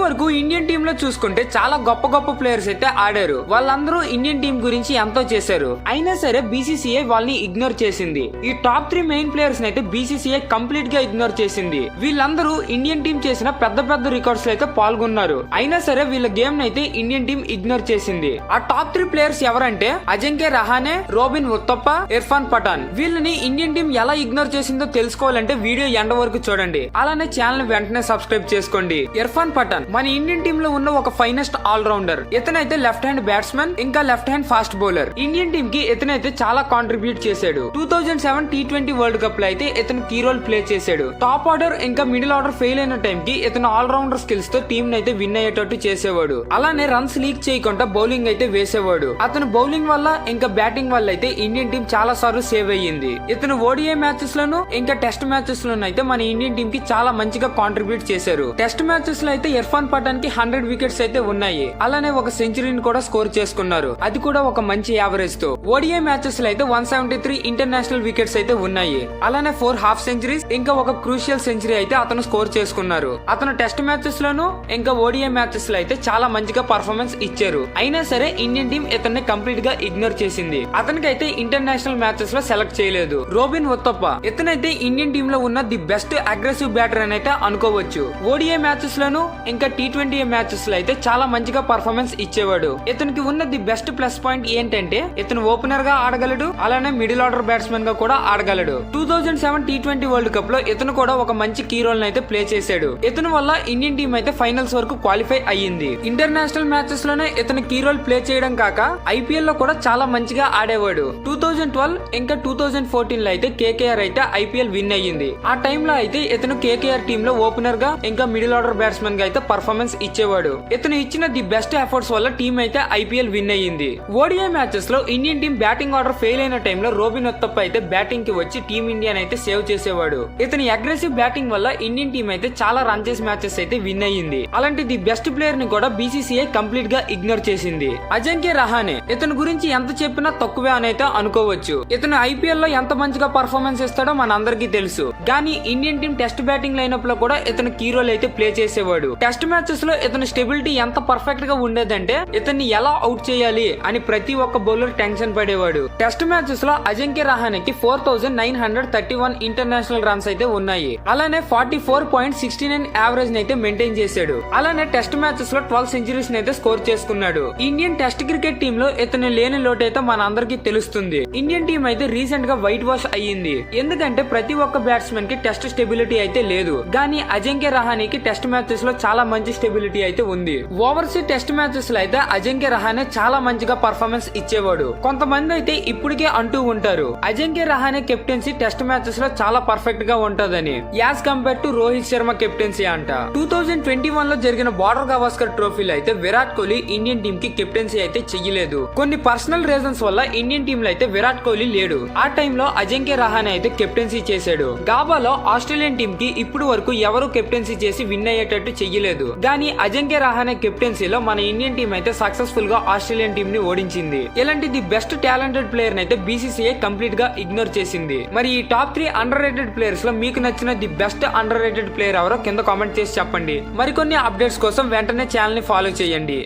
వరకు Indian team లో చూసుకుంటే చాలా గొప్ప గొప్ప ప్లేయర్స్ అయితే ఆడారు. వాళ్ళందరూ ఇండియన్ టీం గురించి ఎంతో చేశారు. అయినా సరే బీసీసీఐ వాళ్ళని ఇగ్నోర్ చేసింది. ఈ టాప్ 3 మెయిన్ ప్లేయర్స్ అయితే బీసీసీఐ కంప్లీట్ గా ఇగ్నోర్ చేసింది. వీళ్ళందరూ ఇండియన్ టీం చేసిన పెద్ద పెద్ద రికార్డ్స్ లో అయితే పాల్గొన్నారు. అయినా సరే వీళ్ళ గేమ్ అయితే ఇండియన్ టీం ఇగ్నోర్ చేసింది. ఆ టాప్ 3 ప్లేయర్స్ ఎవరంటే అజింక్య రహానే, రోబిన్ ఉత్తప్ప, ఇర్ఫాన్ పఠాన్. వీళ్ళని ఇండియన్ టీం ఎలా ఇగ్నోర్ చేసిందో తెలుసుకోవాలంటే వీడియో ఎండ్ వరకు చూడండి. అలానే ఛానల్ వెంటనే సబ్స్క్రైబ్ చేసుకోండి. ఇర్ఫాన్ పఠాన్ మన ఇండియన్ టీమ్ లో ఉన్న ఒక ఫైనెస్ట్ ఆల్ రౌండర్. ఇతనైతే లెఫ్ట్ హ్యాండ్ బ్యాట్స్మెన్ ఇంకా left hand fast bowler. Indian team కి ఇతనైతే చాలా కాంట్రిబ్యూట్ చేశాడు. 2007 T20 వరల్డ్ కప్ లో అయితే ఇతను కీ రోల్ ప్లే చేశాడు. టాప్ ఆర్డర్ ఇంకా మిడిల్ ఆర్డర్ ఫెయిల్ అయిన టైం కి ఇతను ఆల్ రౌండర్ స్కిల్స్ తో టీమ్ అయితే విన్ అయ్యేటట్టు చేసేవాడు. అలానే రన్స్ లీక్ చేయకుండా బౌలింగ్ అయితే వేసేవాడు. అతను బౌలింగ్ వల్ల ఇంకా బ్యాటింగ్ వల్ల అయితే ఇండియన్ టీం చాలా సార్లు సేవ్ అయ్యింది. ఇతను ఓడిఐ మ్యాచెస్ లోను ఇంకా టెస్ట్ మ్యాచెస్ లోను అయితే మన ఇండియన్ టీం కి చాలా మంచిగా కాంట్రిబ్యూట్ చేశారు. టెస్ట్ మ్యాచెస్ లో అయితే ఇర్ఫాన్ పఠాన్ కి 100 వికెట్స్ అయితే ఉన్నాయి. అలానే ఒక సెంచరీని కూడా స్కోర్ చేసుకున్నారు. అది కూడా ఒక మంచి యావరేజ్ తో. ఓడిఐ మ్యాచెస్ లో అయితే 173 ఇంటర్నేషనల్ వికెట్స్ అయితే ఉన్నాయి. అలానే 4 హాఫ్ సెంచరీస్ ఇంకా ఒక క్రూషియల్ సెంచరీ అయితే అతను స్కోర్ చేసుకున్నారు. అతను టెస్ట్ మ్యాచెస్ లోను ఇంకా ఓడిఐ మ్యాచెస్ లో అయితే చాలా మంచిగా పర్ఫార్మెన్స్ ఇచ్చారు. అయినా సరే ఇండియన్ టీం ఇతన్ని కంప్లీట్ గా ఇగ్నోర్ చేసింది. అతనికైతే ఇంటర్నేషనల్ మ్యాచెస్ లో సెలెక్ట్ చేయలేదు. రోబిన్ ఉత్తప్ప ఇతనైతే ఇండియన్ టీమ్ లో ఉన్న ది బెస్ట్ అగ్రెసివ్ బ్యాటర్ అని అయితే అనుకోవచ్చు. ఓడిఐ మ్యాచెస్ లోను ఇంకా T20 మ్యాచెస్ లో అయితే చాలా మంచిగా పర్ఫార్మెన్స్ ఇచ్చేవాడు. ఇతనికి ఉన్న ది బెస్ట్ ప్లస్ పాయింట్ ఏంటంటే ఇతను ఓపెనర్ గా ఆడగలడు. అలానే మిడిల్ ఆర్డర్ బ్యాట్స్మెన్ గా కూడా ఆడగలడు. 2007 T20 వరల్డ్ కప్ లో ఇతను కూడా ఒక మంచి కీ రోల్ అయితే ప్లే చేశాడు. ఇతను వల్ల ఇండియన్ టీం అయితే ఫైనల్స్ వరకు క్వాలిఫై అయ్యింది. ఇంటర్నేషనల్ మ్యాచెస్ లోనే ఇతను కీ రోల్ ప్లే చేయడం కాక ఐపీఎల్ లో కూడా చాలా మంచిగా ఆడేవాడు. 2012 ఇంకా 2014 లో అయితే కేకేఆర్ అయితే ఐపీఎల్ విన్ అయ్యింది. ఆ టైంలో అయితే ఇతను కేకేఆర్ టీమ్ లో ఓపెనర్ గా ఇంకా మిడిల్ ఆర్డర్ బ్యాట్స్మెన్ గా అయితే పర్ఫార్మెన్స్ ఇచ్చేవాడు. ఇతను ఇచ్చిన ది బెస్ట్ ఎఫర్ట్స్ వల్ల టీం అయితే ఐపీఎల్ విన్ అయ్యింది. ఓడిఐ మ్యాచెస్ లో Indian team batting order fail అయిన టైంలో రోబిన్ ఉత్తప్ప అయితే బ్యాటింగ్ కి వచ్చి టీం ఇండియా అయితే సేవ్ చేసేవాడు. ఇతని అగ్రెసివ్ బ్యాటింగ్ వల్ల ఇండియన్ టీం అయితే చాలా రన్ చేసి మ్యాచెస్ అయితే విన్ అయ్యింది. అలాంటి ది బెస్ట్ ప్లేయర్ ని కూడా బీసీసీఐ కంప్లీట్ గా ఇగ్నోర్ చేసింది. అజింక్య రహానే ఇతని గురించి ఎంత చెప్పినా తక్కువే అని అయితే అనుకోవచ్చు. ఇతను ఐపీఎల్ లో ఎంత మంచిగా పర్ఫార్మెన్స్ ఇస్తాడో మన అందరికీ తెలుసు. కానీ Indian team test batting lineup లో కూడా ఇతను కీ రోల్ అయితే ప్లే చేసేవాడు. టెస్ట్ మ్యాచెస్ లో ఇతని స్టెబిలిటీ ఎంత పర్ఫెక్ట్ గా ఉండేదంటే ఇతన్ని ఎలా అవుట్ చేయాలి అని ప్రతి ఒక్క బౌలర్ టెన్షన్ పడేవాడు. టెస్ట్ మ్యాచెస్ లో అజింక్య రహానేకి 4931 ఇంటర్నేషనల్ రన్స్ అయితే ఉన్నాయి. అలానే 44.69 యావరేజ్ అయితే మెయింటైన్ చేశాడు. అలానే టెస్ట్ మ్యాచెస్ లో 12 సెంచరీస్ అయితే స్కోర్ చేసుకున్నాడు. ఇండియన్ టెస్ట్ క్రికెట్ టీమ్ లో ఇతను లేని లోటు అయితే మన అందరికీ తెలుస్తుంది. ఇండియన్ టీం అయితే రీసెంట్ గా వైట్ వాష్ అయ్యింది. ఎందుకంటే ప్రతి ఒక్క బ్యాట్స్మెన్ కి టెస్ట్ స్టెబిలిటీ అయితే లేదు. కానీ అజింక్య రహానేకి టెస్ట్ మ్యాచెస్ లో చాలా మంచి స్టెబిలిటీ అయితే ఉంది. ఓవర్సీస్ టెస్ట్ మ్యాచెస్ లో అయితే అజింక్య రహానే చాలా మంచిగా పర్ఫార్మెన్స్ ఇచ్చేవాడు. కొంతమంది అయితే ఇప్పటికే అంటూ ఉంటారు Ajinkya Rahane captaincy test matches లో చాలా పర్ఫెక్ట్ గా ఉంటదని, as compare to Rohit Sharma captaincy అంట. 2021 లో జరిగిన బార్డర్ గవాస్కర్ ట్రోఫీలో అయితే విరాట్ కోహ్లీ ఇండియన్ టీం కి కెప్టెన్సీ అయితే చెయ్యలేదు. కొన్ని పర్సనల్ రీజన్స్ వల్ల ఇండియన్ టీమ్ లో అయితే విరాట్ కోహ్లీ లేడు. ఆ టైంలో అజింక్య రహానే అయితే కెప్టెన్సీ చేశాడు. గాబాలో ఆస్ట్రేలియన్ టీం కి ఇప్పుడు వరకు ఎవరు కెప్టెన్సీ చేసి విన్ అయ్యేటట్టు చెయ్యలేదు. కానీ అజింక్య రహానే కెప్టెన్సీలో మన ఇండియన్ టీం అయితే సక్సెస్ఫుల్ గా ఆస్ట్రేలియన్ టీం ని ఓడించింది. ఇలాంటి ది బెస్ట్ టాలెంటెడ్ ప్లేయర్ అయితే బీసీసీఐ కంప్లీట్ గా ఇగ్నోర్ చేసింది. మరి ఈ టాప్ 3 అండర్ రేటెడ్ ప్లేయర్స్ లో మీకు నచ్చిన the best under rated player ఎవరో కింద కామెంట్ చేసి చెప్పండి. మరికొన్ని అప్డేట్స్ కోసం వెంటనే ఛానల్ ని ఫాలో చేయండి.